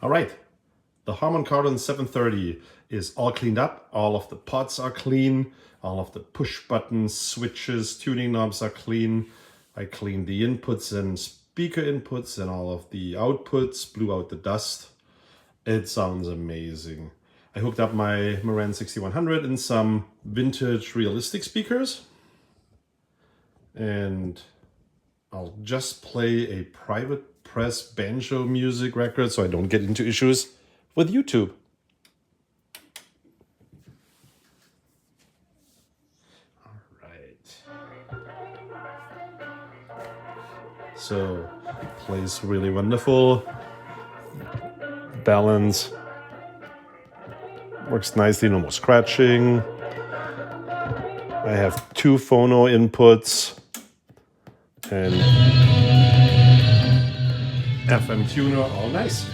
All right, the Harman Kardon 730 is all cleaned up. All of the pots are clean. All of the push buttons, switches, tuning knobs are clean. I cleaned the inputs and speaker inputs and all of the outputs, blew out the dust. It sounds amazing. I hooked up my Marantz 6100 and some vintage realistic speakers. And I'll just play a private press banjo music record so I don't get into issues with YouTube. All right. So, plays really wonderful. Balance. Works nicely, no more scratching. I have 2 phono inputs and FM tuner, all nice.